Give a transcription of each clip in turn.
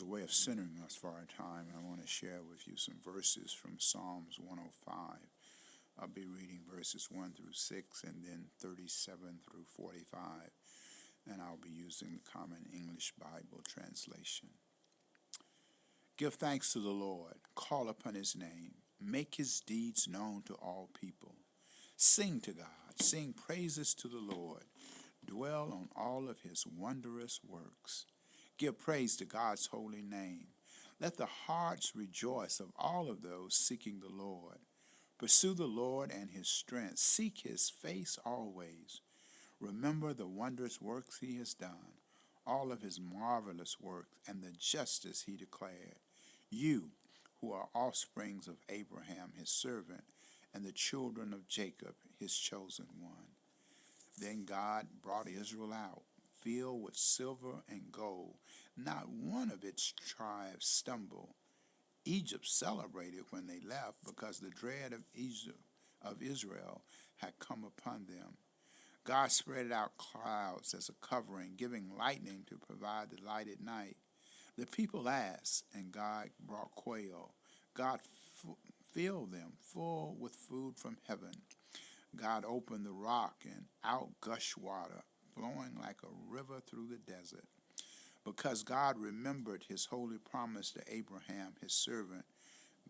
way of centering us for our time, I want to share with you some verses from Psalms 105. I'll be reading verses 1 through 6 and then 37 through 45, and I'll be using the Common English Bible translation. Give thanks to the Lord, call upon his name, make his deeds known to all people. Sing to God, sing praises to the Lord, dwell on all of his wondrous works. Give praise to God's holy name. Let the hearts rejoice of all of those seeking the Lord. Pursue the Lord and his strength. Seek his face always. Remember the wondrous works he has done, all of his marvelous works and the justice he declared. You, who are offsprings of Abraham, his servant, and the children of Jacob, his chosen one. Then God brought Israel out, filled with silver and gold. Not one of its tribes stumbled. Egypt celebrated when they left because the dread of Israel had come upon them. God spread out clouds as a covering, giving lightning to provide the light at night. The people asked, and God brought quail. God filled them full with food from heaven. God opened the rock, and out gushed water, flowing like a river through the desert. Because God remembered his holy promise to Abraham, his servant,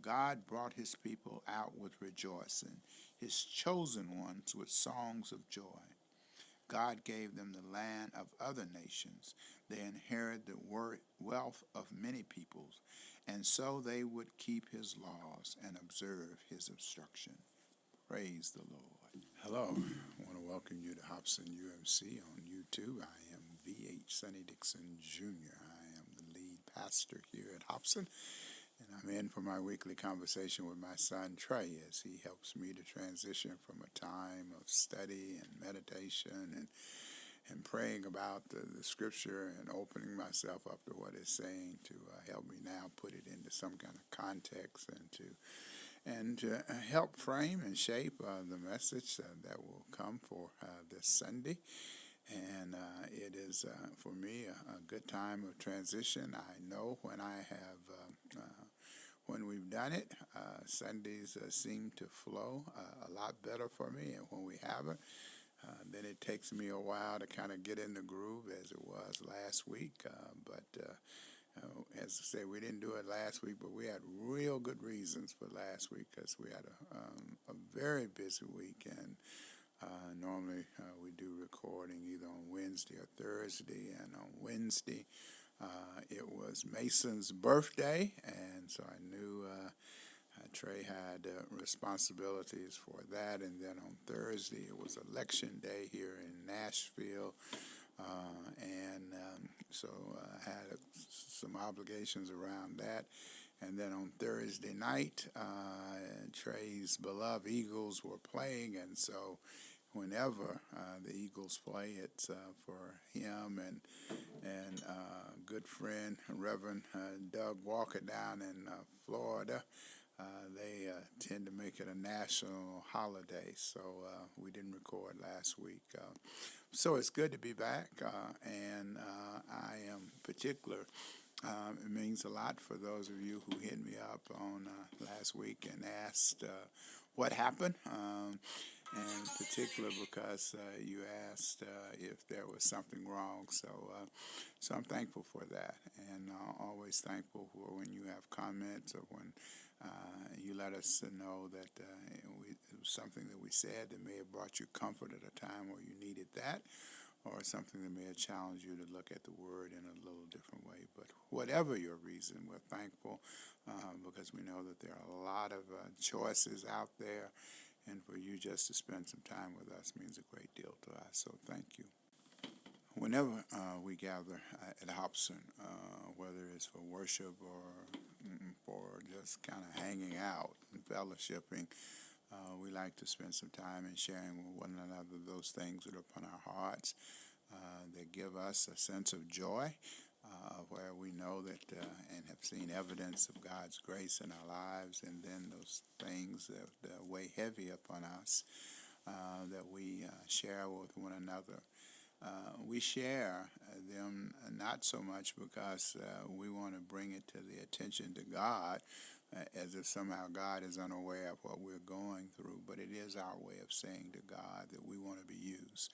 God brought his people out with rejoicing, his chosen ones with songs of joy. God gave them the land of other nations. They inherited the wealth of many peoples, and so they would keep his laws and observe his instruction. Praise the Lord. Hello, I want to welcome you to Hobson UMC on YouTube. I am VHD Jr. I am the lead pastor here at Hobson, and I'm in for my weekly conversation with my son Trey as he helps me to transition from a time of study and meditation and praying about the scripture and opening myself up to what it's saying to help me now put it into some kind of context and to help frame and shape the message that will come for this Sunday. And it is, for me, a good time of transition. I know when I have, when we've done it, Sundays seem to flow a lot better for me. And when we haven't, then it takes me a while to kind of get in the groove as it was last week. As I say, we didn't do it last week, but we had real good reasons for last week because we had a very busy week. And normally we do recording either on Wednesday or Thursday. And on Wednesday, it was Mason's birthday, and so I knew Trey had responsibilities for that. And then on Thursday, it was election day here in Nashville, so I had some obligations around that. And then on Thursday night, Trey's beloved Eagles were playing, and so whenever the Eagles play, it's for him and good friend Reverend Doug Walker down in Florida. They tend to make it a national holiday, so we didn't record last week. So it's good to be back, and I am particular. It means a lot for those of you who hit me up on last week and asked what happened, and particular because you asked if there was something wrong. So I'm thankful for that, and always thankful for when you have comments or when you let us know that it was something that we said that may have brought you comfort at a time where you needed that, or something that may have challenged you to look at the word in a little different way. But whatever your reason, we're thankful because we know that there are a lot of choices out there, and for you just to spend some time with us means a great deal to us. So thank you. Whenever we gather at Hobson, whether it's for worship or for just kind of hanging out and fellowshipping, we like to spend some time in sharing with one another those things that are upon our hearts that give us a sense of joy, where we know that and have seen evidence of God's grace in our lives, and then those things that weigh heavy upon us that we share with one another. we share them not so much because we want to bring it to the attention to God, as if somehow God is unaware of what we're going through, but it is our way of saying to God that we want to be used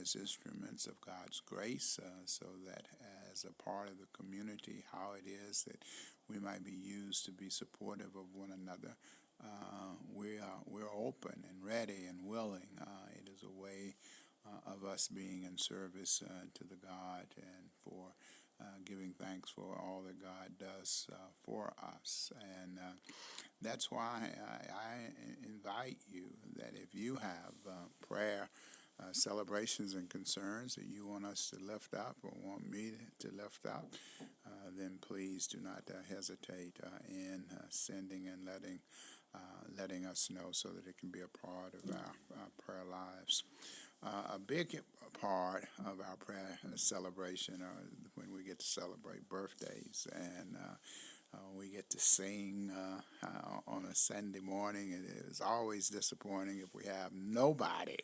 as instruments of God's grace, so that as a part of the community, how it is that we might be used to be supportive of one another. We're open and ready and willing. It is a way of us being in service to the God, and for giving thanks for all that God does for us. And that's why I invite you that if you have prayer, celebrations, and concerns that you want us to lift up or want me to lift up, then please do not hesitate in sending and letting us know, so that it can be a part of our prayer lives. A big part of our prayer celebration are when we get to celebrate birthdays, and we get to sing on a Sunday morning. It is always disappointing if we have nobody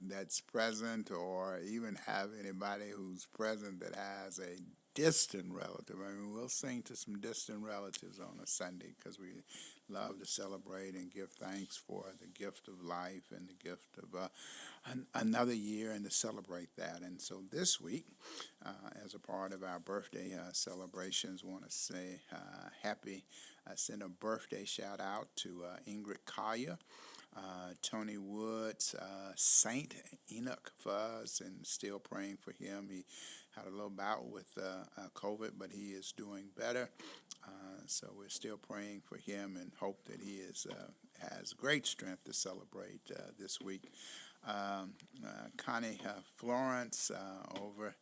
that's present, or even have anybody who's present that has a distant relative. I mean, we'll sing to some distant relatives on a Sunday because we love to celebrate and give thanks for the gift of life and the gift of another year, and to celebrate that. And so this week, as a part of our birthday celebrations, I want to say send a birthday shout out to Ingrid Collier, Tony Woods, Saint Enoch Fuzz, and still praying for him. He had a little bout with COVID, but he is doing better. So we're still praying for him and hope that he has great strength to celebrate this week. Connie Florence over.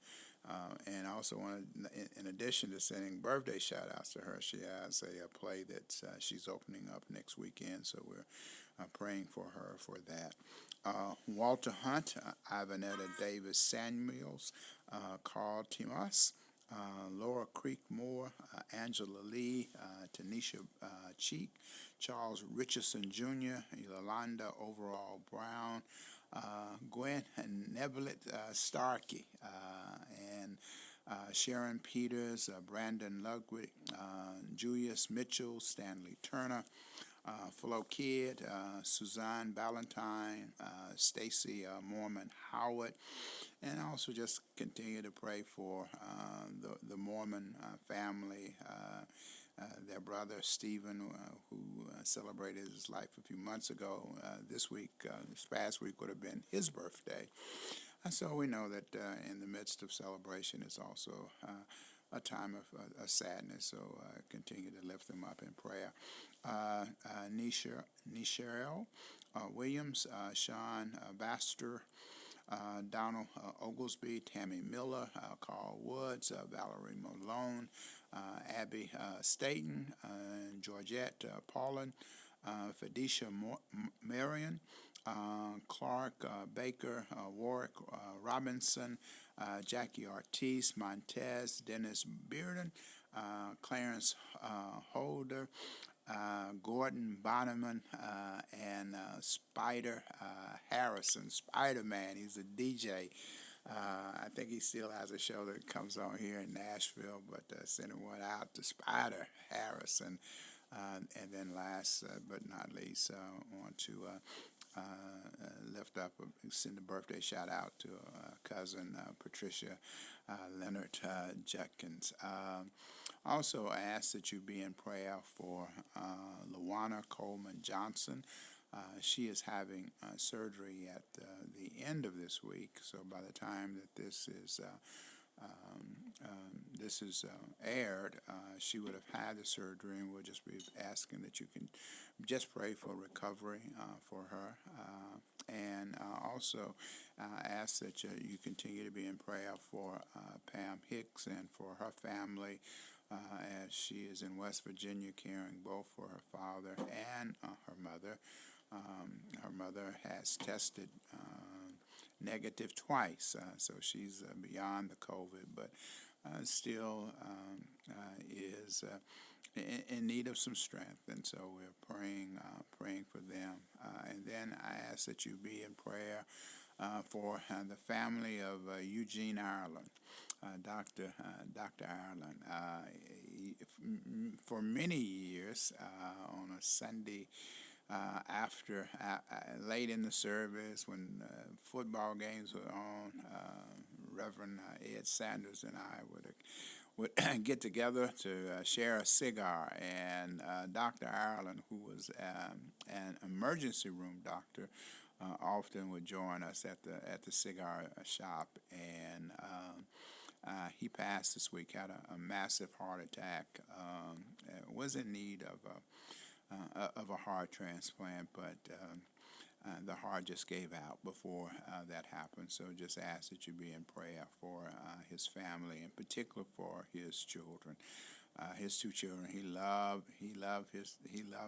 And I also want to, in addition to sending birthday shout-outs to her, she has a play that she's opening up next weekend, so we're praying for her for that. Walter Hunt, Ivanetta Davis Samuels, Carl Timas, Laura Creek Moore, Angela Lee, Tanisha Cheek, Charles Richardson Jr., Yolanda Overall Brown, Gwen Nebelit Starkey, and Sharon Peters, Brandon Ludwig, Julius Mitchell, Stanley Turner, Flo Kidd, Suzanne Ballantyne, Stacy Mormon Howard, and also just continue to pray for the Mormon family, their brother Stephen, who celebrated his life a few months ago. This past week would have been his birthday. And so we know that in the midst of celebration is also a time of sadness, so continue to lift them up in prayer. Nishael Williams, Sean Baster, Donald Oglesby, Tammy Miller, Carl Woods, Valerie Malone, Abby Staten, Georgette Paulin, Felicia Marion, Clark Baker, Warwick Robinson, Jackie Ortiz, Montez, Dennis Bearden, Clarence Holder, Gordon Bonneman, and Spider Harrison. Spider-Man, he's a DJ. I think he still has a show that comes on here in Nashville, but sending one out to Spider Harrison. And then last but not least, I want to lift up, send a birthday shout out to cousin Patricia Leonard Judkins. Also, I ask that you be in prayer for Luana Coleman Johnson. She is having surgery at the end of this week, so by the time that this is aired, she would have had the surgery, and we'll just be asking that you can just pray for recovery for her. And also ask that you continue to be in prayer for Pam Hicks and for her family, as she is in West Virginia caring both for her father and her mother. Her mother has tested negative twice, so she's beyond the COVID, but still is in need of some strength, and so we're praying for them. And then I ask that you be in prayer for the family of Eugene Ireland. Dr. Ireland. For many years, on a Sunday after late in the service when football games were on, Reverend Ed Sanders and I would get together to share a cigar, and Dr. Ireland, who was an emergency room doctor, often would join us at the cigar shop, and he passed this week. Had a massive heart attack. Was in need of a heart transplant, but the heart just gave out before that happened. So just ask that you be in prayer for his family, in particular for his children. His two children, he loved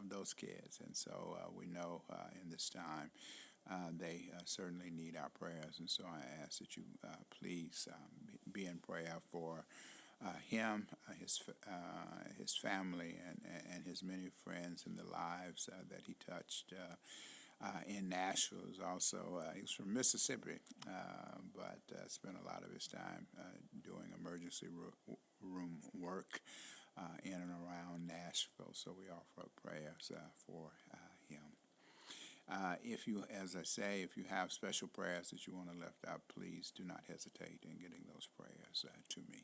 those kids, and so we know in this time they certainly need our prayers. And so I ask that you please be in prayer for him, his family, and his many friends and the lives that he touched in Nashville. He was from Mississippi, but spent a lot of his time doing emergency room work in and around Nashville. So we offer prayers for him. If you, as I say, if you have special prayers that you want to lift up, please do not hesitate in getting those prayers to me.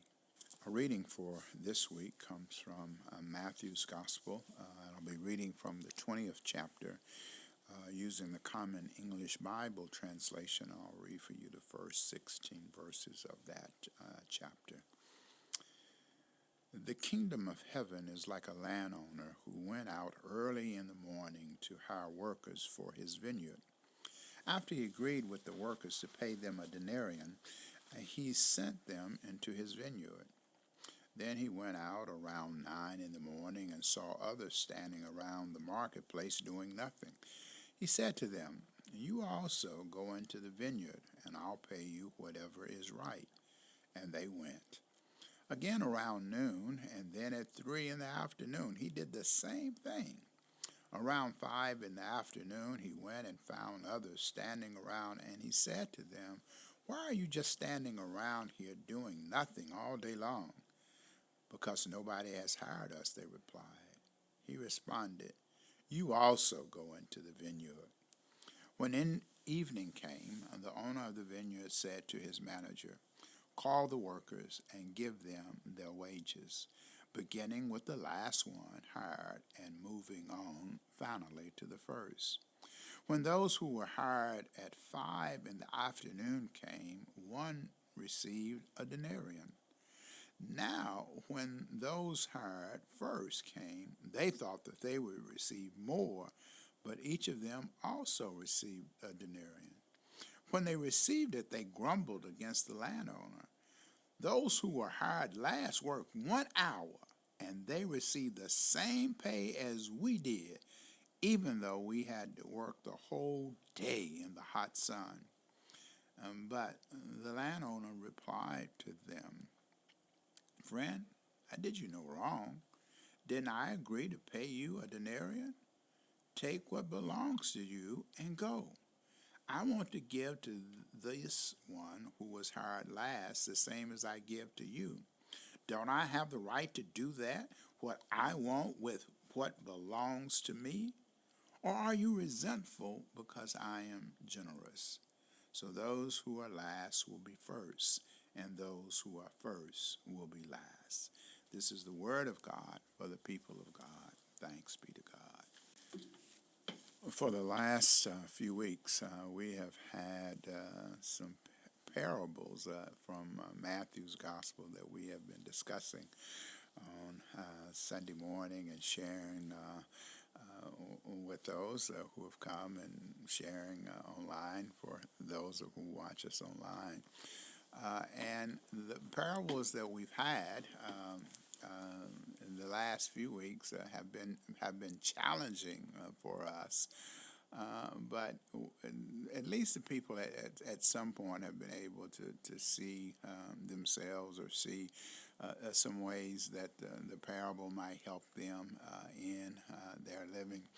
A reading for this week comes from Matthew's Gospel. I'll be reading from the 20th chapter using the Common English Bible translation. I'll read for you the first 16 verses of that chapter. The kingdom of heaven is like a landowner who went out early in the morning to hire workers for his vineyard. After he agreed with the workers to pay them a denarius, he sent them into his vineyard. Then he went out around 9 in the morning and saw others standing around the marketplace doing nothing. He said to them, "You also go into the vineyard, and I'll pay you whatever is right." And they went. Again around noon, and then at 3 in the afternoon, he did the same thing. Around 5 in the afternoon, he went and found others standing around, and he said to them, "Why are you just standing around here doing nothing all day long?" "Because nobody has hired us," they replied. He responded, "You also go into the vineyard." When evening came, the owner of the vineyard said to his manager, "Call the workers and give them their wages, beginning with the last one hired and moving on finally to the first." When those who were hired at 5 in the afternoon came, one received a denarius. Now, when those hired first came, they thought that they would receive more, but each of them also received a denarius. When they received it, they grumbled against the landowner. "Those who were hired last worked 1 hour, and they received the same pay as we did, even though we had to work the whole day in the hot sun." But the landowner replied to them, "Friend, I did you no wrong. Didn't I agree to pay you a denarius? Take what belongs to you and go. I want to give to this one who was hired last the same as I give to you. Don't I have the right to do that, what I want with what belongs to me? Or are you resentful because I am generous?" So those who are last will be first, and those who are first will be last. This is the word of God for the people of God. Thanks be to God. For the last few weeks, we have had some parables from Matthew's Gospel that we have been discussing on Sunday morning and sharing with those who have come and sharing online for those who watch us online. And the parables that we've had in the last few weeks have been challenging for us, but at least the people at some point have been able to see themselves or see some ways that the parable might help them in their living.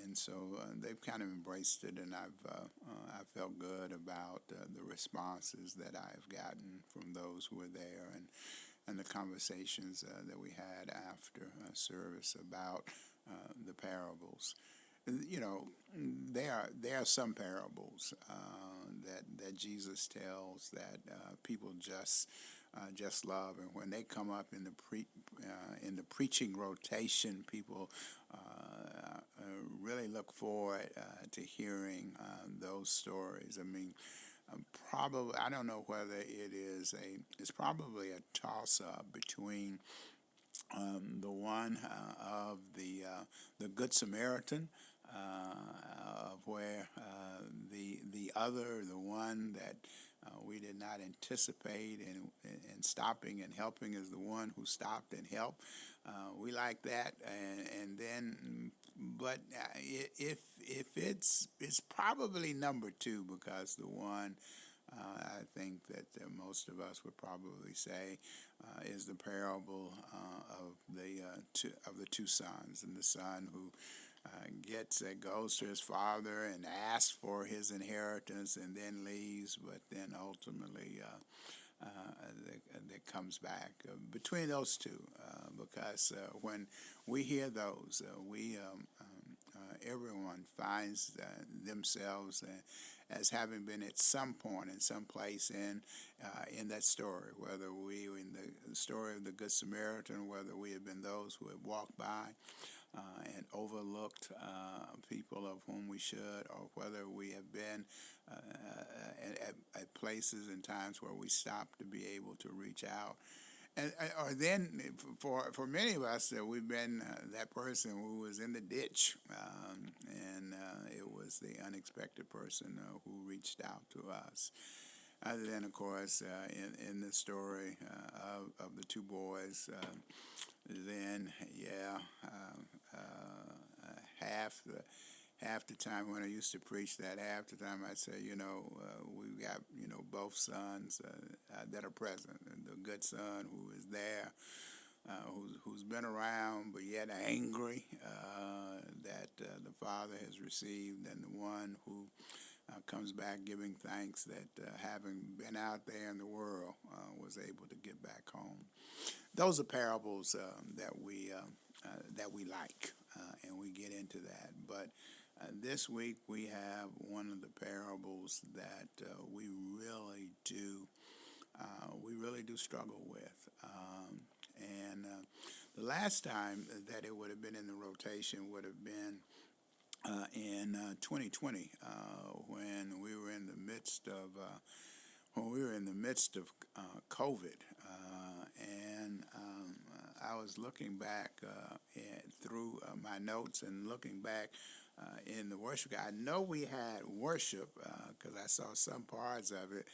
And so they've kind of embraced it, and I felt good about the responses that I've gotten from those who were there, and the conversations that we had after service about the parables. You know, there are some parables that Jesus tells that people just love, and when they come up in the preaching rotation, people really look forward to hearing those stories. I mean, probably I don't know whether it's probably a toss up between the one of the Good Samaritan, of where the one that we did not anticipate and stopping and helping is the one who stopped and helped. We like that, and then, but if it's probably number two, because the one I think that most of us would probably say is the parable of the two sons, and the son who goes to his father and asks for his inheritance and then leaves, but then ultimately that comes back. Between those two, because when we hear those, everyone finds themselves as having been at some point in some place in that story, whether we in the story of the Good Samaritan, whether we have been those who have walked by and overlooked people of whom we should, or whether we have been at places and times where we stop to be able to reach out. And, or then, for many of us, we've been that person who was in the ditch, and it was the unexpected person who reached out to us. Other than, of course, in the story of the two boys, then, half the time when I used to preach that, half the time I'd say, we've got, both sons that are present, and the good son who is there, who's been around but yet angry that the father has received, and the one who comes back giving thanks that having been out there in the world was able to get back home. Those are parables that we like, and we get into that. But this week we have one of the parables that we really do struggle with. And the last time that it would have been in the rotation would have been in 2020, when we were in the midst of COVID, and I was looking back through my notes and looking back in the worship. I know we had worship because I saw some parts of it,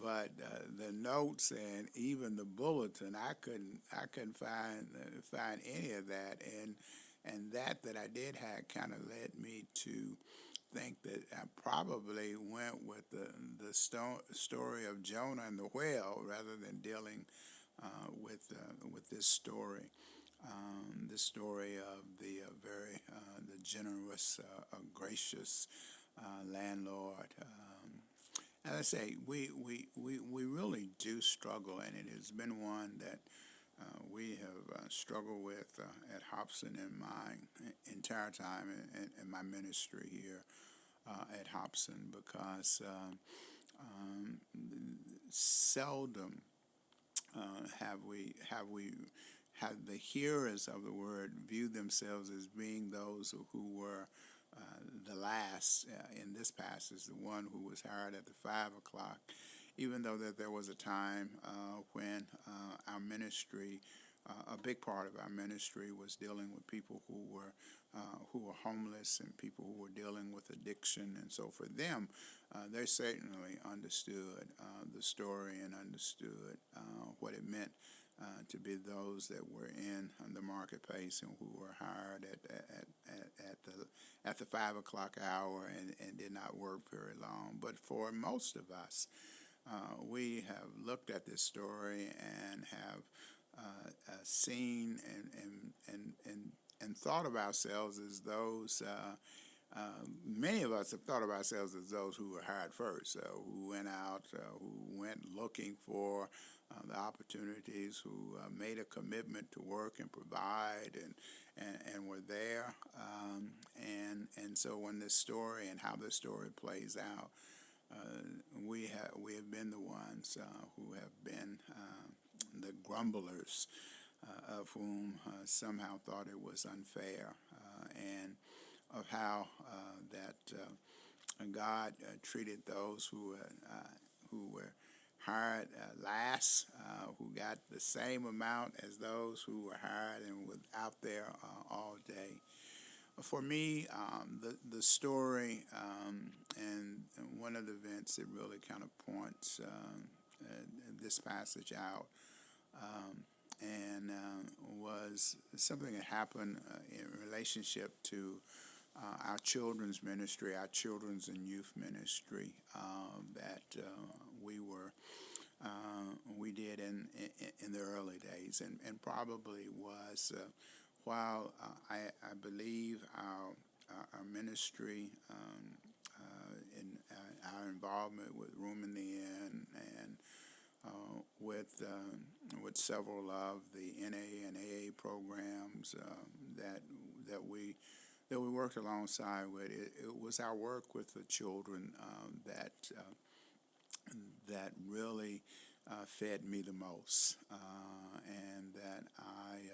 but the notes and even the bulletin, I couldn't find any of that, and that I did have kind of led me to think that I probably went with the story of Jonah and the whale rather than dealing with this story. The story of the generous, gracious landlord. As I say, we really do struggle, and it has been one that we have struggled with at Hobson in my entire time in my ministry here at Hobson, because seldom have the hearers of the word view themselves as being those who were the last in this passage, the one who was hired at the 5 o'clock, even though that there was a time when our ministry, a big part of our ministry, was dealing with people who were homeless and people who were dealing with addiction. And so for them, they certainly understood the story and understood what it meant to be those that were in the marketplace and who were hired at the 5 o'clock hour and did not work very long. But for most of us, we have looked at this story and have seen and thought of ourselves as those. Many of us have thought of ourselves as those who were hired first, who went out, who went looking for the opportunities, who made a commitment to work and provide, and were there. And so when this story and how this story plays out, we have been the ones who have been the grumblers, of whom somehow thought it was unfair, and of how that God treated those who were hired last, who got the same amount as those who were hired and were out there all day. For me, the story and one of the events that really kind of points this passage out, and was something that happened in relationship to our children's ministry, our children's and youth ministry, that we did in the early days, and probably was while I believe our ministry, in our involvement with Room in the Inn, and with several of the NA and AA programs that we worked alongside with. It was our work with the children that really fed me the most, and that I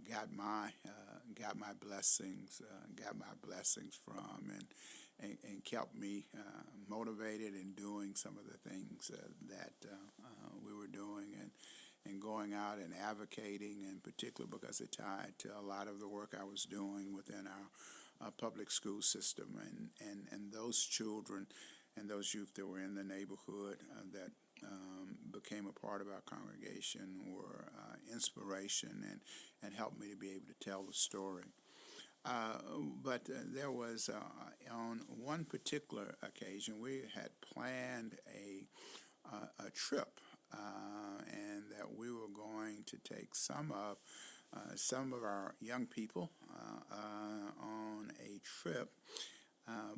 got my blessings from, and kept me motivated in doing some of the things that we were doing, and going out and advocating, in particular because it tied to a lot of the work I was doing within our public school system, and those children and those youth that were in the neighborhood that became a part of our congregation were inspiration, and helped me to be able to tell the story. But there was, on one particular occasion, we had planned a trip, and that we were going to take some of our young people on a trip,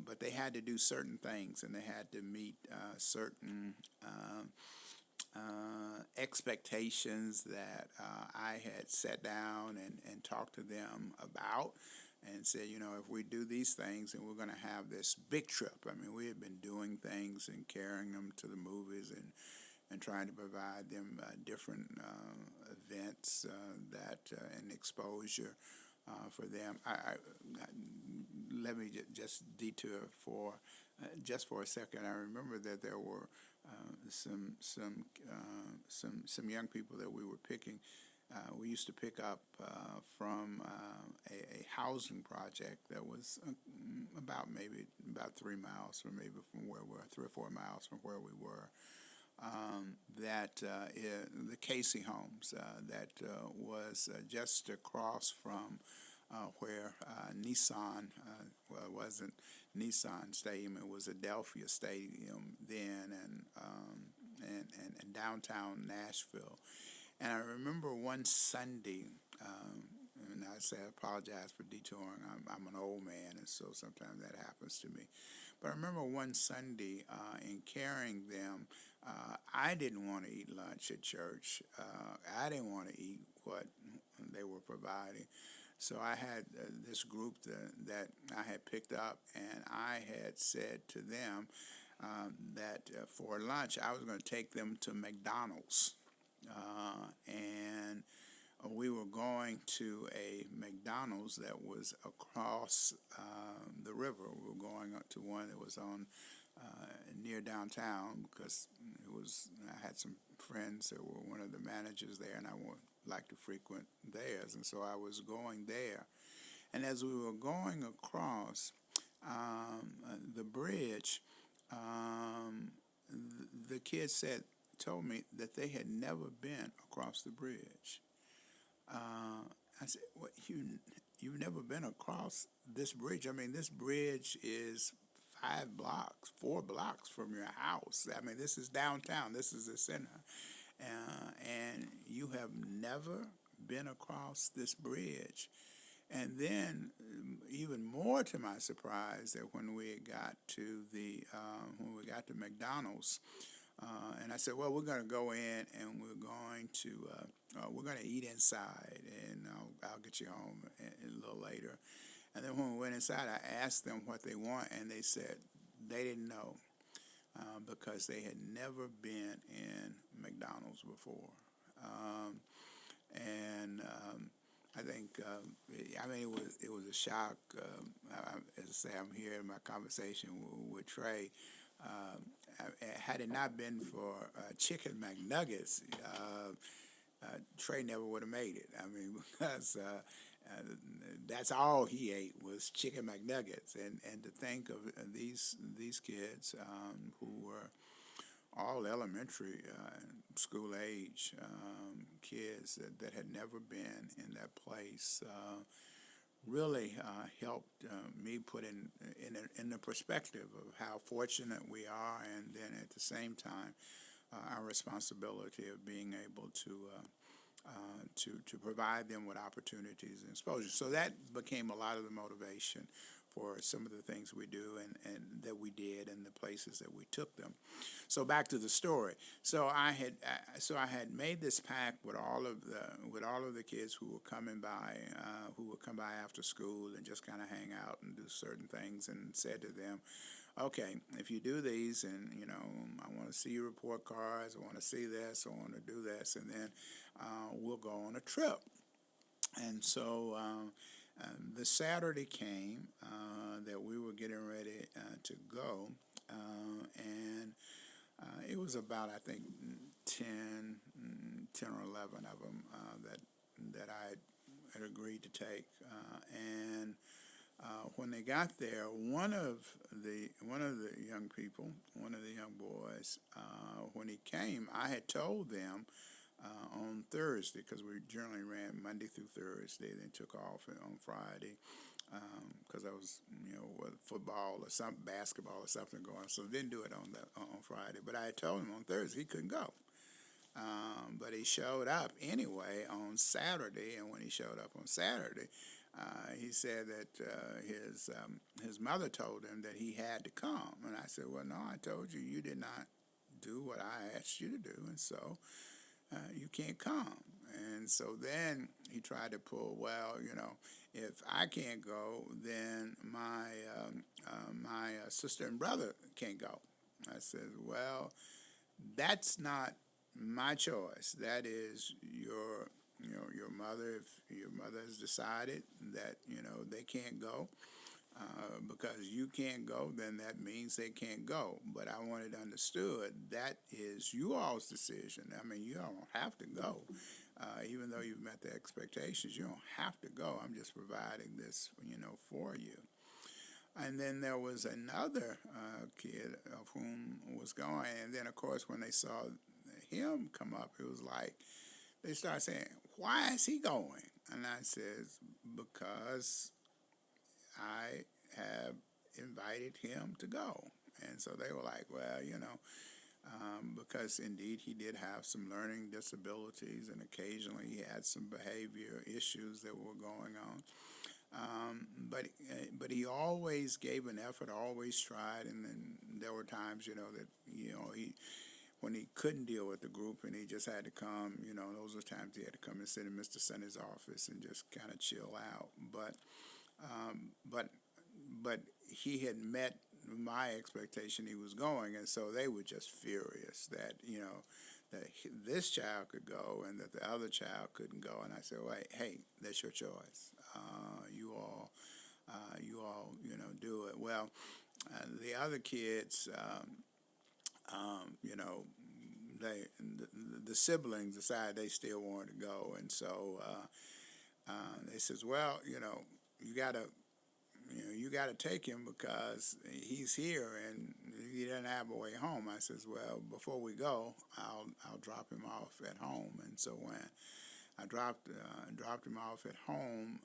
but they had to do certain things, and they had to meet certain expectations that I had sat down and talked to them about, and said, if we do these things, then we're going to have this big trip. I mean, we had been doing things and carrying them to the movies, and trying to provide them different events and exposure for them. Let me just detour for just for a second. I remember that there were some young people that we were picking. We used to pick up from a housing project that was about 3 miles from where we were, 3 or 4 miles from where we were. The Casey Homes, that was just across from where Nissan, it wasn't Nissan Stadium, it was Adelphia Stadium then, and downtown Nashville. And I remember one Sunday, and I say I apologize for detouring. I'm an old man, and so sometimes that happens to me. But I remember one Sunday in carrying them, I didn't want to eat lunch at church. I didn't want to eat what they were providing. So I had this group that I had picked up, and I had said to them that for lunch I was going to take them to McDonald's. And we were going to a McDonald's that was across the river. We were going up to one that was on near downtown, because I had some friends that were one of the managers there, and I would like to frequent theirs, and so I was going there. And as we were going across the bridge, the kids told me that they had never been across the bridge. I said, "What, you've never been across this bridge? I mean, this bridge is 4 blocks from your house. I mean, this is downtown. This is the center, and you have never been across this bridge. And then, even more to my surprise, that when we got to McDonald's, and I said, well, we're going to go in and we're going to eat inside, and I'll get you home a little later. And then when we went inside, I asked them what they want, and they said they didn't know because they had never been in McDonald's before. And I think, it was a shock. As I say, I'm here in my conversation with Trey. Had it not been for chicken McNuggets, Trey never would have made it. I mean, because that's all he ate was chicken McNuggets, and to think of these kids who were all elementary school age kids that had never been in that place really helped me put in the perspective of how fortunate we are, and then at the same time our responsibility of being able to provide them with opportunities and exposure. So that became a lot of the motivation for some of the things we do and that we did and the places that we took them. So back to the story. So I had made this pact with all of the kids who were coming by, who would come by after school and just kind of hang out and do certain things, and said to them, okay, if you do these, and I want to see your report cards, I want to see this, I want to do this, and then we'll go on a trip. And so the Saturday came that we were getting ready to go, and it was about, I think, 10 or 11 of them that I had agreed to take, and when they got there, one of the young people, one of the young boys, when he came, I had told them on Thursday, because we generally ran Monday through Thursday, then took off on Friday because I was, with football or some basketball or something going on, so didn't do it on Friday. But I had told him on Thursday he couldn't go. But he showed up anyway on Saturday, and when he showed up on Saturday, he said that his mother told him that he had to come. And I said, well, no, I told you, you did not do what I asked you to do, and so you can't come. And so then he tried to pull, well, if I can't go, then my sister and brother can't go. I said, well, that's not my choice. That is your mother. If your mother has decided that they can't go because you can't go, then that means they can't go. But I want it understood that is you all's decision. I mean, you don't have to go, even though you've met the expectations. You don't have to go. I'm just providing this, for you. And then there was another kid of whom was going, and then of course when they saw him come up, it was like they started saying, why is he going? And I says, because I have invited him to go. And so they were like, well, because indeed he did have some learning disabilities, and occasionally he had some behavior issues that were going on. But he always gave an effort, always tried, and then there were times, that when he couldn't deal with the group and he just had to come, those were times he had to come and sit in Mr. Sunny's office and just kind of chill out. But he had met my expectation he was going, and so they were just furious that, that this child could go and that the other child couldn't go. And I said, well, hey, that's your choice. You all, do it. Well, the other kids, the siblings decided they still wanted to go, and so they says, well, you gotta take him because he's here and he doesn't have a way home. I says, well, before we go, I'll drop him off at home. And so when I dropped him off at home,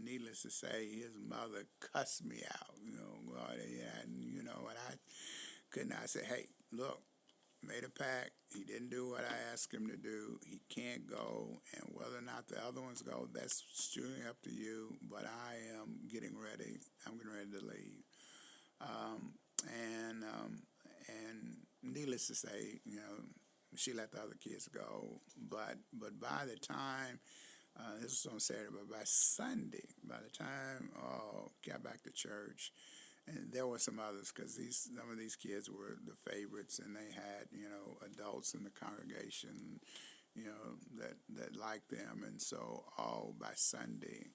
needless to say, his mother cussed me out. And what I couldn't. I said, hey, look, made a pact. He didn't do what I asked him to do. He can't can't go, and whether or not the other ones go, that's strictly up to you. But I am getting ready. I'm getting ready to leave. Um, and needless to say, she let the other kids go. But by the time this was on Saturday, but by Sunday, by the time got back to church, and there were some others because some of these kids were the favorites, and they had adults in the congregation that liked them, and so by Sunday,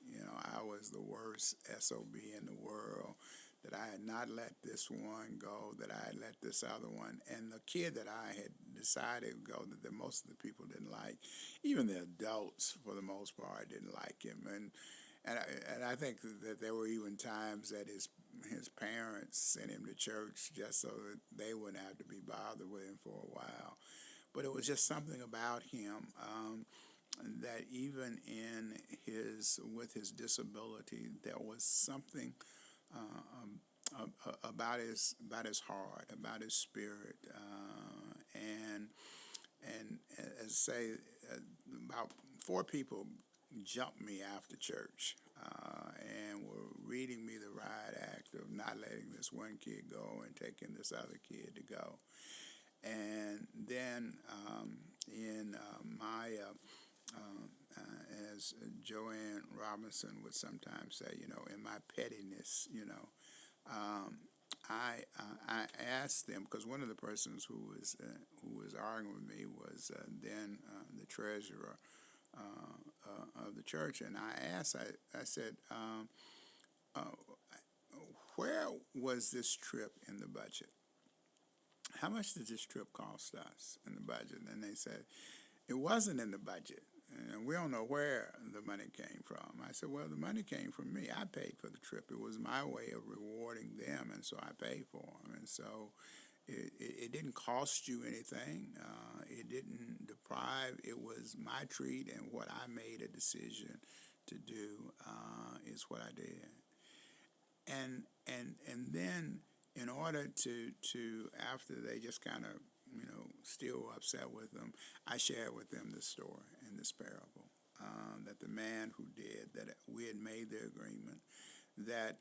I was the worst SOB in the world. That I had not let this one go, that I had let this other one, and the kid that I had decided to go, that most of the people didn't like, even the adults for the most part didn't like him, and I think that there were even times that his parents sent him to church just so that they wouldn't have to be bothered with him for a while. But it was just something about him that even with his disability, there was something about his heart, about his spirit, and as I say, about 4 people jumped me after church and were reading me the riot act of not letting this one kid go and taking this other kid to go. And then in my, as Joanne Robinson would sometimes say, in my pettiness, I asked them, because one of the persons who was arguing with me was then the treasurer of the church, and I said, where was this trip in the budget? How much did this trip cost us in the budget? And they said, it wasn't in the budget. And we don't know where the money came from. I said, well, the money came from me. I paid for the trip. It was my way of rewarding them, and so I paid for them. And so it didn't cost you anything. It didn't deprive. It was my treat, and what I made a decision to do is what I did. And then in order to after they just kind of still upset with them, I shared with them this story and this parable that the man who did that, we had made the agreement that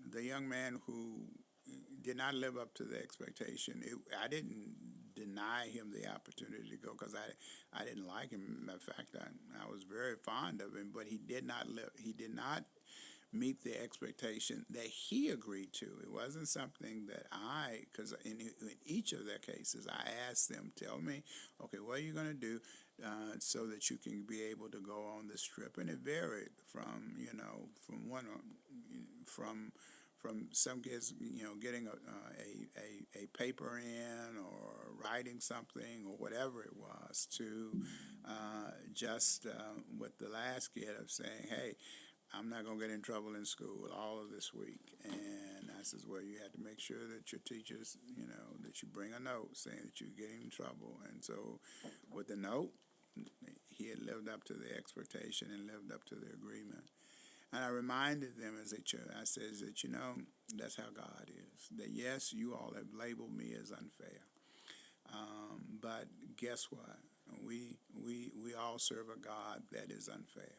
the young man who did not live up to the expectation, I didn't deny him the opportunity to go because I didn't like him. Matter of fact, I was very fond of him, but he did not meet the expectation that he agreed to. It wasn't something that because in each of their cases, I asked them, tell me, okay, what are you going to do so that you can be able to go on this trip? And it varied from some kids, getting a paper in or writing something or whatever it was, to just with the last kid of saying, hey, I'm not going to get in trouble in school all of this week. And I says, well, you have to make sure that your teachers, that you bring a note saying that you're getting in trouble. And so with the note, he had lived up to the expectation and lived up to the agreement. And I reminded them as a church, I says that, that's how God is. That yes, you all have labeled me as unfair. But guess what? We all serve a God that is unfair.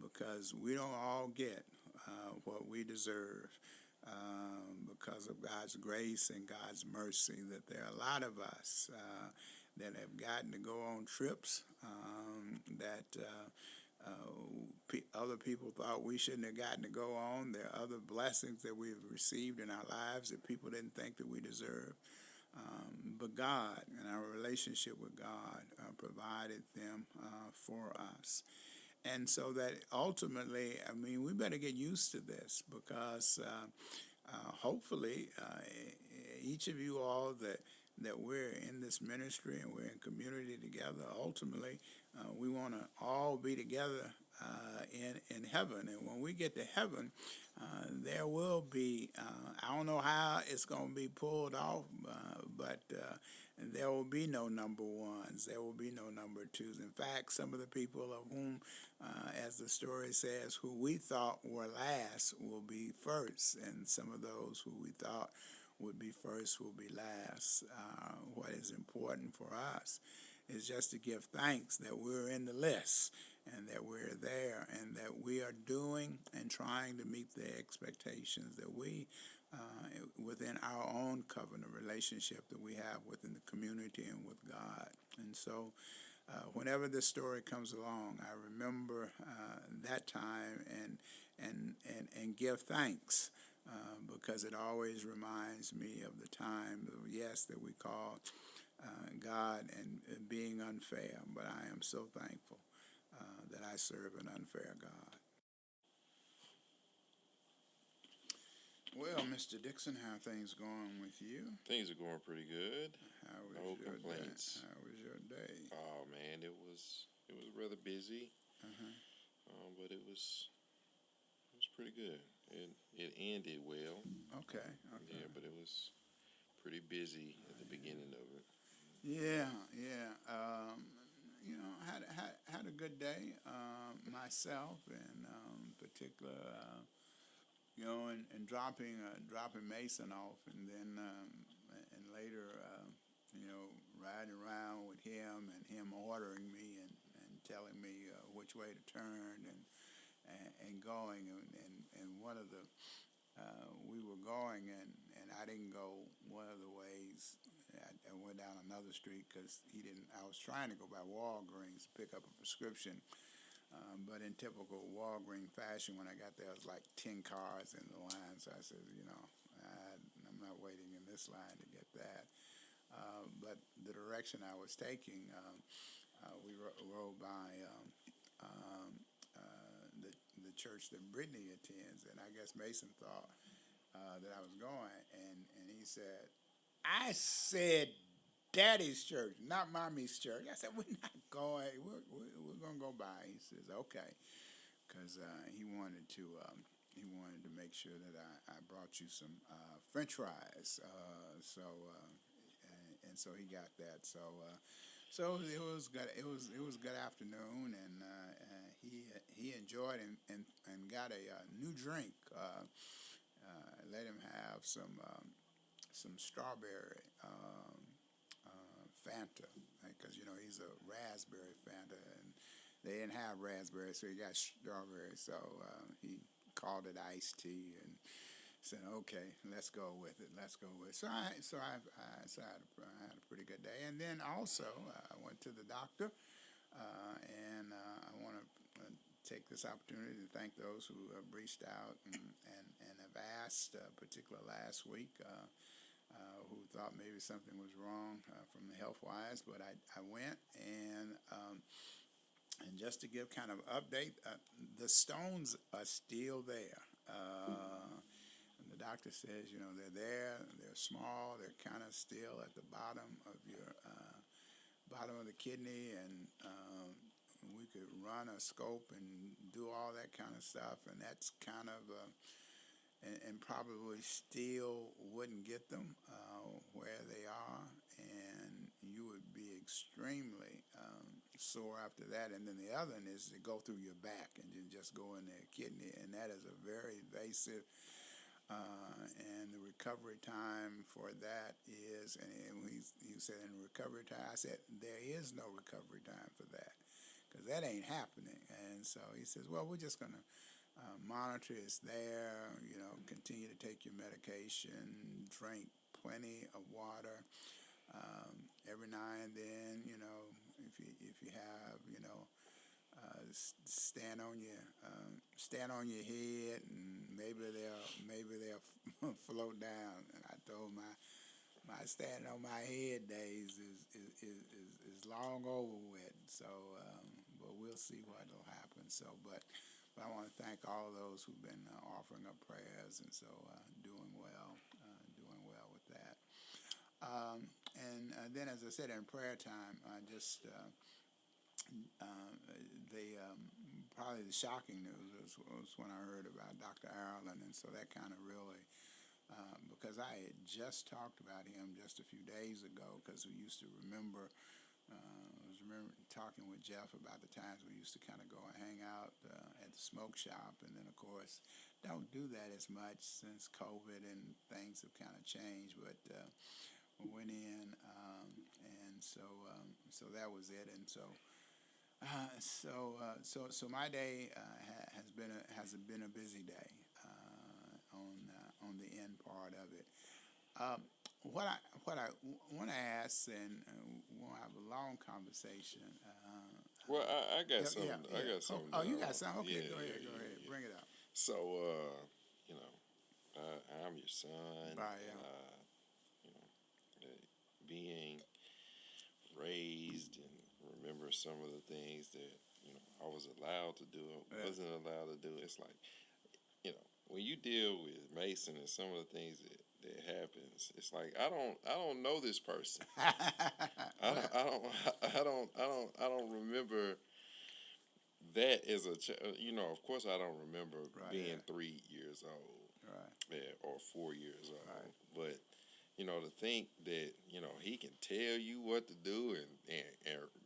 Because we don't all get what we deserve because of God's grace and God's mercy, that there are a lot of us that have gotten to go on trips that other people thought we shouldn't have gotten to go on. There are other blessings that we've received in our lives that people didn't think that we deserved. But God and our relationship with God provided them for us. And so that ultimately, we better get used to this because hopefully each of you all that we're in this ministry and we're in community together, ultimately we want to all be together in heaven. And when we get to heaven, there will be, I don't know how it's going to be pulled off, but there will be no number ones. There will be no number twos. In fact, some of the people of whom, as the story says, who we thought were last will be first, and some of those who we thought would be first will be last. What is important for us is just to give thanks that we're in the list and that we're there and that we are doing and trying to meet the expectations that we, within our own covenant relationship that we have within the community and with God. And so whenever this story comes along, I remember that time and give thanks because it always reminds me of the time, yes, that we call God and being unfair. But I am so thankful that I serve an unfair God. Well, Mr. Dixon, how are things going with you? Things are going pretty good. How was No your complaints. day? How was your day? Oh man, it was rather busy, Uh-huh. but it was pretty good. It ended well. Okay. Yeah, but it was pretty busy at the beginning of it. Yeah, yeah. Had a good day myself, and particular, and dropping Mason off, and then and later, riding around with him and him ordering me and telling me which way to turn and going, and one of the we were going, and I didn't go one of the ways. I went down another street because he didn't. I was trying to go by Walgreens to pick up a prescription, but in typical Walgreens fashion, when I got there, it was like 10 cars in the line. So I said, I'm not waiting in this line to get that. But the direction I was taking, we rode by the church that Brittany attends, and I guess Mason thought that I was going, and he said, I said Daddy's church, not Mommy's church. I said, we're not going. We're going to go by. He says, okay, because he wanted to make sure that I brought you some French fries. And so he got that. So it was good. It was good afternoon, and he enjoyed and got a new drink. Let him have some strawberry Fanta, because he's a raspberry Fanta, and they didn't have raspberry, so he got strawberry. So he called it iced tea and said, "Okay, let's go with it. Let's go with it." So I had a pretty good day, and then also I went to the doctor, and I want to take this opportunity to thank those who have reached out and have asked, particularly last week, who thought maybe something was wrong from the health wise, but I went and just to give kind of update, the stones are still there. And the doctor says, they're there, they're small, they're kind of still at the bottom of your bottom of the kidney, and we could run a scope and do all that kind of stuff, and that's kind of and probably still wouldn't get them where they are, and you would be extremely sore after that. And then the other one is to go through your back and then just go in the kidney, and that is a very invasive. And the recovery time for that is, and he said in recovery time, I said there is no recovery time for that because that ain't happening. And so he says, well, we're just gonna monitor it's there, continue to take your medication, drink plenty of water. Every now and then, if you have, stand on your head, and maybe they'll float down. And I told my standing on my head days is long over with. So, but we'll see what'll happen. So, but I want to thank all of those who've been offering up prayers, and so doing well with that. And then, as I said, in prayer time, just probably the shocking news was when I heard about Dr. Ireland, and so that kind of really, because I had just talked about him just a few days ago, because we used to remember. I remember talking with Jeff about the times we used to kind of go and hang out at the smoke shop, and then of course don't do that as much since COVID and things have kind of changed. But we went in, and so so that was it. And so my day has been a busy day on the end part of it. What I want to ask, and we'll have a long conversation. Well, I got Yeah, something. yeah, I yeah. got something. Oh, you got something? Okay, Yeah, go ahead, yeah, go ahead, yeah. bring it up. So, you know, I'm your son. Right, yeah. You know, being raised and remember some of the things that I was allowed to do, Yeah. wasn't allowed to do. It's like when you deal with Mason and some of the things that happens, it's like I don't know this person. I don't remember that as a of course I don't remember Right, being yeah. 3 years old, Right. or 4 years old. Right. But to think that he can tell you what to do and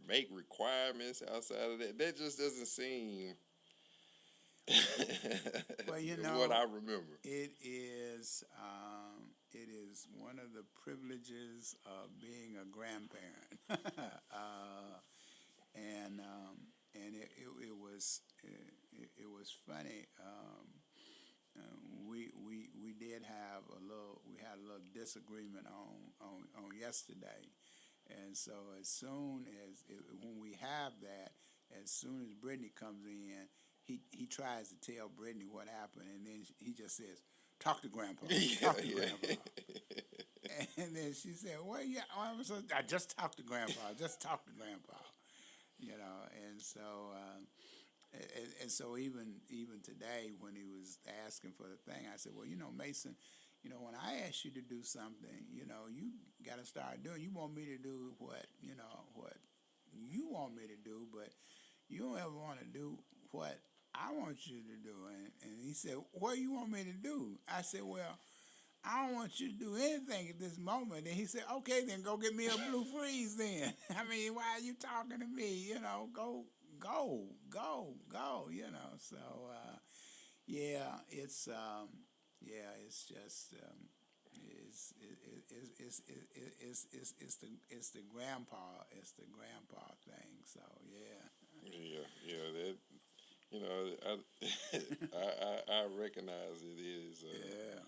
make requirements outside of that just doesn't seem Well, what I remember. it is one of the privileges of being a grandparent, and it was funny. We did have a little disagreement on yesterday, and so when we have that, as soon as Brittany comes in, he tries to tell Brittany what happened, and then he just says, "Talk to Grandpa, talk to Grandpa." And then she said, "Well, yeah, I just talked to Grandpa, just talk to Grandpa." And so even today when he was asking for the thing, I said, "Well, Mason, when I ask you to do something, you got to start doing. You want me to do what you want me to do, but you don't ever want to do what I want you to do." And he said, "What do you want me to do?" I said, "Well, I don't want you to do anything at this moment." And he said, "Okay, then go get me a blue freeze then." I mean, why are you talking to me? Go. So, it's just, it's the grandpa thing. So, yeah. Yeah, that I recognize it is Yeah.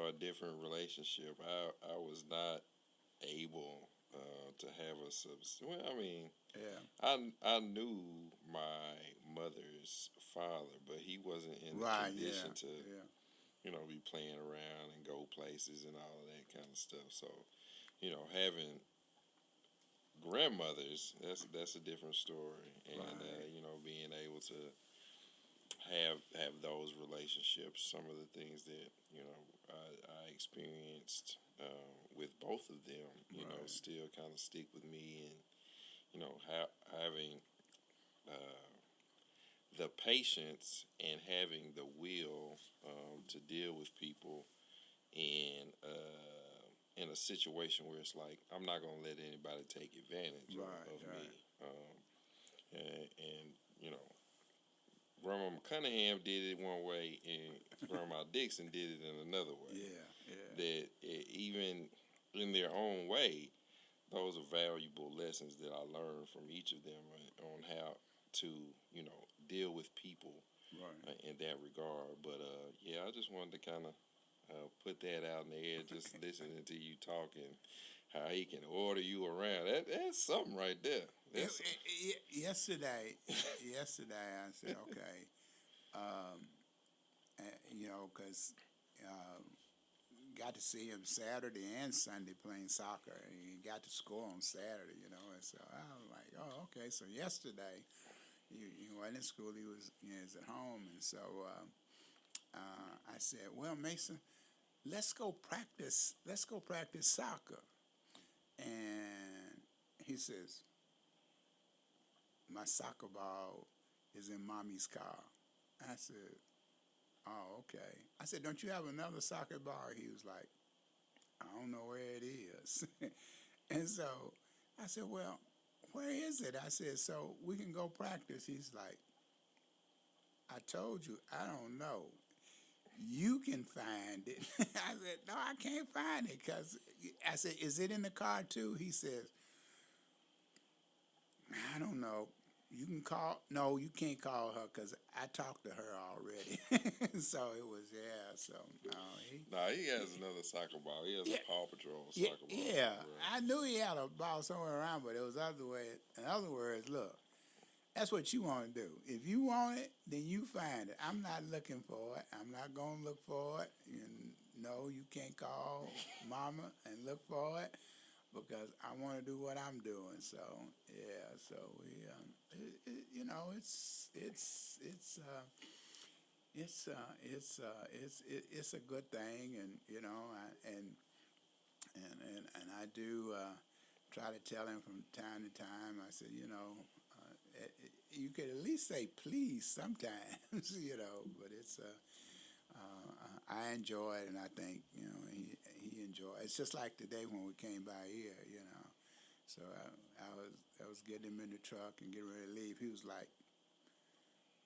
a different relationship. I was not able to have a well, I mean, Yeah. I knew my mother's father, but he wasn't in the Right. condition Yeah. to Yeah. be playing around and go places and all of that kind of stuff. So having grandmothers, that's a different story, and Right. being able to have those relationships, some of the things that I experienced with both of them, Right. still kind of stick with me, and having the patience and having the will to deal with people in a situation where it's like I'm not gonna let anybody take advantage of me, and Grandma Cunningham did it one way, and Grandma Dixon did it in another way. Yeah. That even in their own way, those are valuable lessons that I learned from each of them on how to deal with people Right. in that regard. But I just wanted to kind of put that out in the air, just listening to you talking, how he can order you around. That's something right there. Yesterday, I said, okay, because got to see him Saturday and Sunday playing soccer. He got to score on Saturday, and so I was like, oh, okay. So yesterday, he wasn't in school. He was at home, and so I said, well, Mason, let's go practice. Let's go practice soccer. And he says, my soccer ball is in mommy's car. I said, oh, okay. I said, don't you have another soccer ball? He was like, I don't know where it is. And so I said, well, where is it? I said, so we can go practice. He's like, I told you, I don't know. You can find it. I said, no, I can't find it because I said, is it in the car too? He says, I don't know. You can call. No, you can't call her because I talked to her already. So it was So no, Nah, he has another soccer ball. He has yeah, a Paw Patrol yeah, soccer ball yeah. somewhere. I knew he had a ball somewhere around, but it was other way. In other words, look, that's what you want to do. If you want it, then you find it. I'm not looking for it. I'm not gonna look for it. No, you can't call Mama and look for it because I want to do what I'm doing. So yeah, so we, it's a good thing, and I do try to tell him from time to time. I said, you could at least say please sometimes, but I enjoy it, and I think he enjoy it. It's just like today when we came by here. So I was getting him in the truck and getting ready to leave. He was like,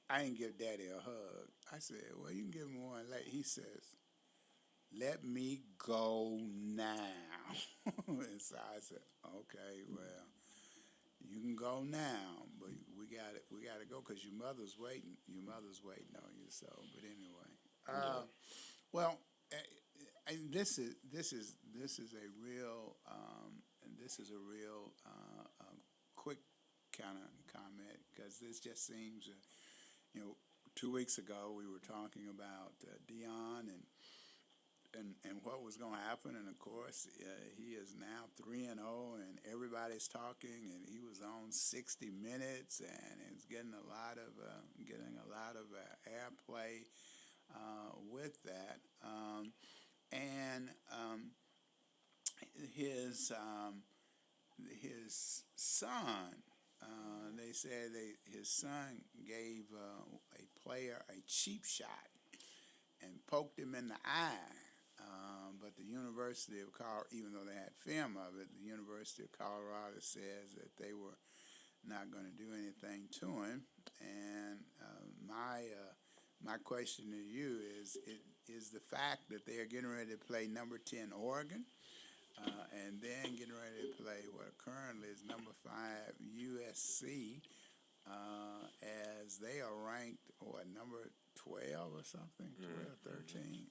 I didn't give Daddy a hug. I said, well, you can give him one later. He says, let me go now. And so I said, okay, well, you can go now, but we got to go because your mother's waiting. Your mother's waiting on you. So, but anyway, Yeah. well, this is a real quick kind of comment because this just seems, 2 weeks ago we were talking about Dion and what was going to happen, and of course he is now 3-0, and everybody's talking, and he was on 60 Minutes, and is getting a lot of airplay with that, and his son. They said his son gave a player a cheap shot and poked him in the eye. But the University of Colorado, even though they had film of it, the University of Colorado says that they were not going to do anything to him. And my question to you is the fact that they are getting ready to play number 10 Oregon, and then getting ready to play what currently is number 5 USC, as they are ranked number 12 or something, 12, 13.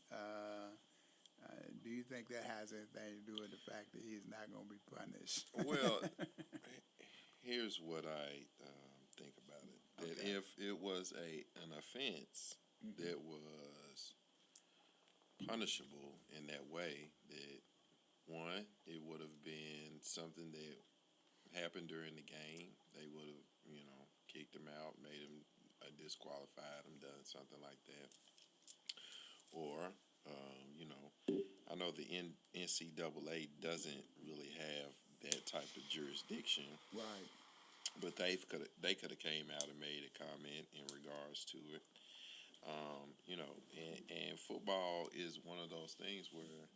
Do you think that has anything to do with the fact that he's not going to be punished? Well, here's what I think about it. That Okay. if it was an offense that was punishable in that way, that one, it would have been something that happened during the game. They would have, kicked him out, made him disqualified him, done something like that. Or, I know the NCAA doesn't really have that type of jurisdiction, Right. but they could have came out and made a comment in regards to it. And football is one of those things where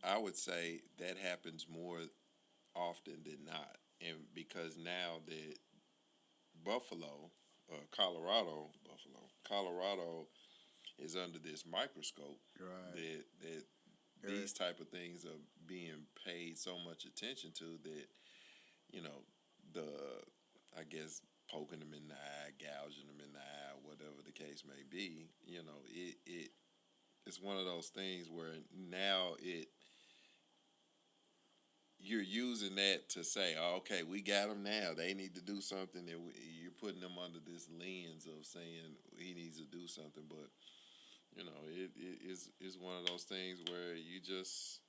I would say that happens more often than not, and because now that Buffalo, Colorado is under this microscope, Right. that these type of things are being paid so much attention to that the I guess poking them in the eye, gouging them in the eye, whatever the case may be, it's one of those things where now you're using that to say, oh, okay, we got them now. They need to do something. That you're putting them under this lens of saying he needs to do something. But it is one of those things where you just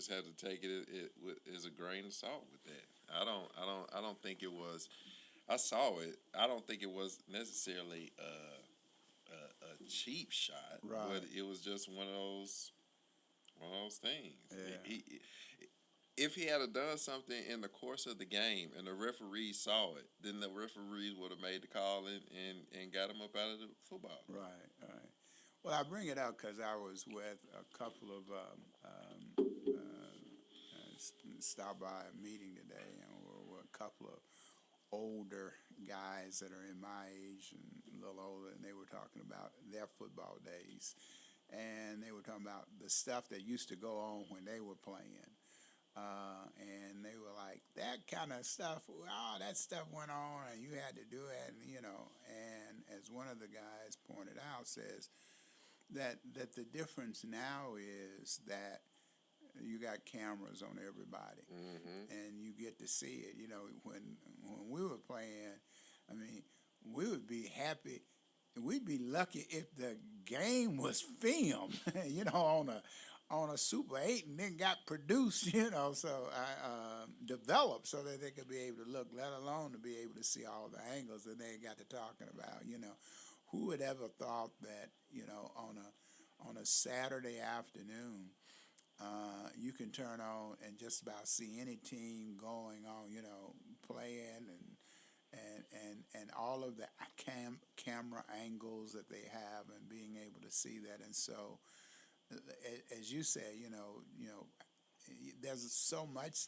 have to take it as a grain of salt with that. I don't think it was. I saw it. I don't think it was necessarily a cheap shot, Right. but it was just one of those things. Yeah. If he had done something in the course of the game and the referees saw it, then the referees would have made the call and got him up out of the football. Right. Right. Well, I bring it up because I was with a couple of stopped by a meeting today, and we're a couple of older guys that are in my age and a little older, and they were talking about their football days, and they were talking about the stuff that used to go on when they were playing. and they were like, that kind of stuff, all that stuff went on, and you had to do it, and and as one of the guys pointed out, says that the difference now is that you got cameras on everybody, and you get to see it. When we were playing, I mean, we would be happy. We'd be lucky if the game was filmed, on a Super 8 and then got produced, developed so that they could be able to look, let alone to be able to see all the angles that they got to talking about. Who would ever thought that, on a Saturday afternoon, you can turn on and just about see any team going on, playing and all of the camera angles that they have and being able to see that. And so, as you say, there's so much,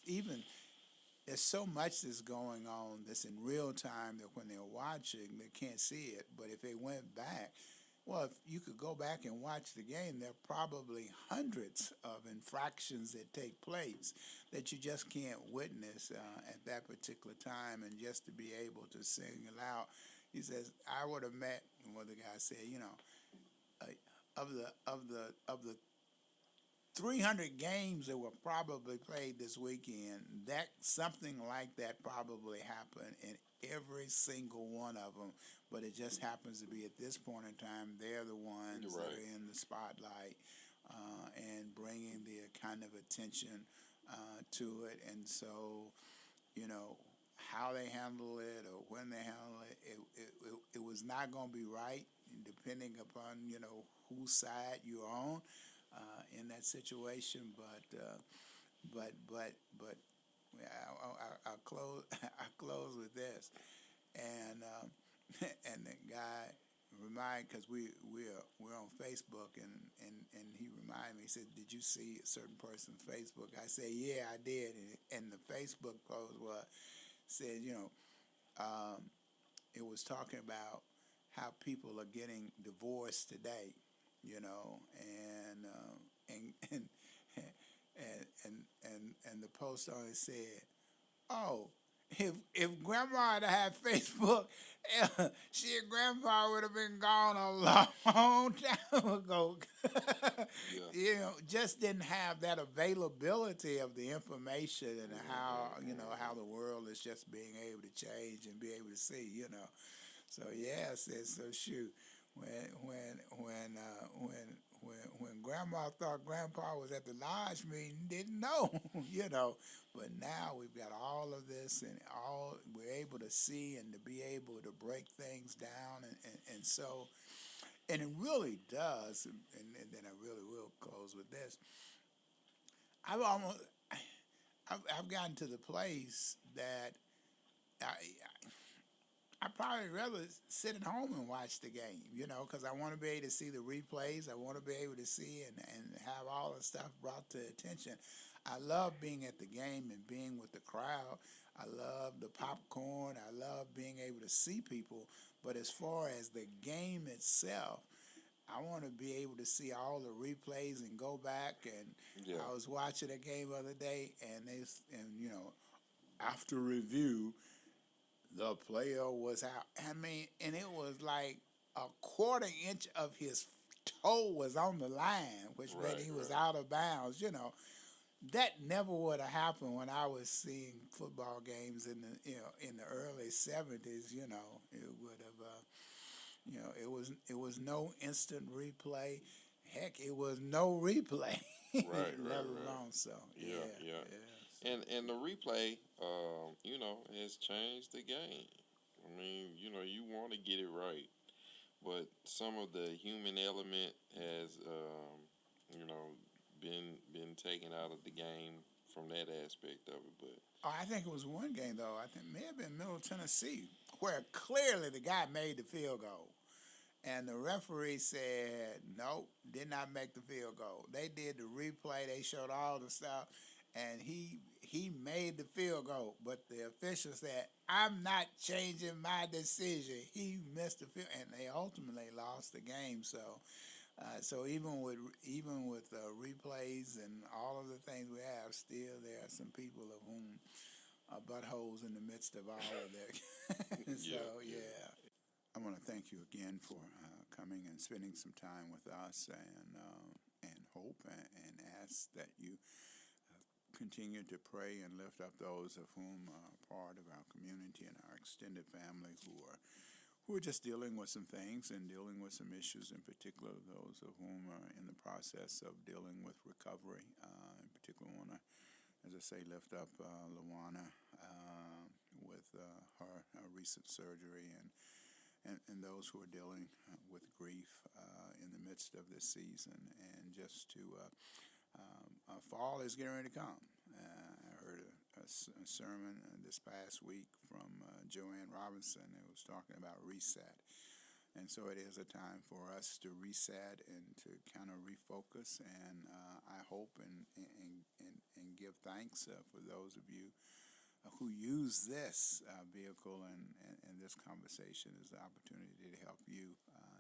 there's so much that's going on that's in real time that when they're watching, they can't see it. But if they went back, well, if you could go back and watch the game, there are probably hundreds of infractions that take place that you just can't witness at that particular time. And just to be able to single out, he says, I would have met, what the guy said, of the 300 games that were probably played this weekend, that something like that probably happened in every single one of them. But it just happens to be at this point in time, they're the ones that are in the spotlight and bringing the kind of attention to it. And so, how they handle it or when they handle it, it was not going to be right, depending upon whose side you're on in that situation. But I'll close. I close with this, and and the guy because we're on Facebook, and he reminded me. He said, "Did you see a certain person's Facebook?" I said, "Yeah, I did." And the Facebook post said, it was talking about how people are getting divorced today, and and and the post on it said, "Oh, if Grandma had had Facebook, Grandpa would have been gone a long time ago." Just didn't have that availability of the information and how the world is just being able to change and be able to see. So yes, it's so shoot when Grandma thought Grandpa was at the lodge meeting, didn't know, But now we've got all of this, and all we're able to see and to be able to break things down, and so, and it really does. And then I really will close with this. I've almost, I've gotten to the place that I probably rather sit at home and watch the game, because I want to be able to see the replays. I want to be able to see and have all the stuff brought to attention. I love being at the game and being with the crowd. I love the popcorn. I love being able to see people. But as far as the game itself, I want to be able to see all the replays and go back. And I was watching a game the other day, and after review, the player was out. I mean, and it was like a quarter inch of his toe was on the line, which meant he was out of bounds. That never would have happened when I was seeing football games in the early '70s. It would have. It was no instant replay. Heck, it was no replay. Let alone so. Yeah. And the replay, has changed the game. I mean, you want to get it right, but some of the human element has, been taken out of the game from that aspect of it. But I think it was one game though. I think it may have been Middle Tennessee, where clearly the guy made the field goal, and the referee said nope, did not make the field goal. They did the replay. They showed all the stuff, and he made the field goal, but the official said, "I'm not changing my decision." He missed the field, and they ultimately lost the game. So, So even with replays and all of the things we have, still there are some people of whom are buttholes in the midst of all of that. So yeah, I want to thank you again for coming and spending some time with us, and hope and ask that you continue to pray and lift up those of whom are part of our community and our extended family who are just dealing with some things and dealing with some issues, in particular those of whom are in the process of dealing with recovery. In particular, I want to, as I say, lift up Luana with her recent surgery, and those who are dealing with grief in the midst of this season, and just to fall is getting ready to come. I heard a sermon this past week from Joanne Robinson. It was talking about reset. And so it is a time for us to reset and to kind of refocus. And I hope and give thanks for those of you who use this vehicle and this conversation as the opportunity to help you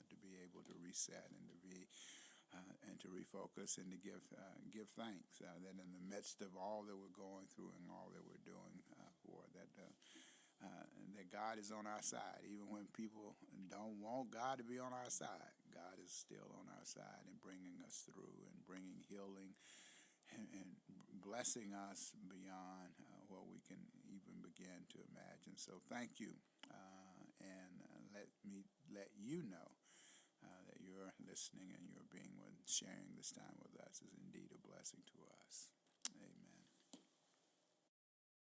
to be able to reset and to refocus and to give thanks that in the midst of all that we're going through and all that we're doing that God is on our side. Even when people don't want God to be on our side, God is still on our side and bringing us through and bringing healing and blessing us beyond what we can even begin to imagine. So thank you, and let me let you know that you're listening and you're sharing this time with us is indeed a blessing to us.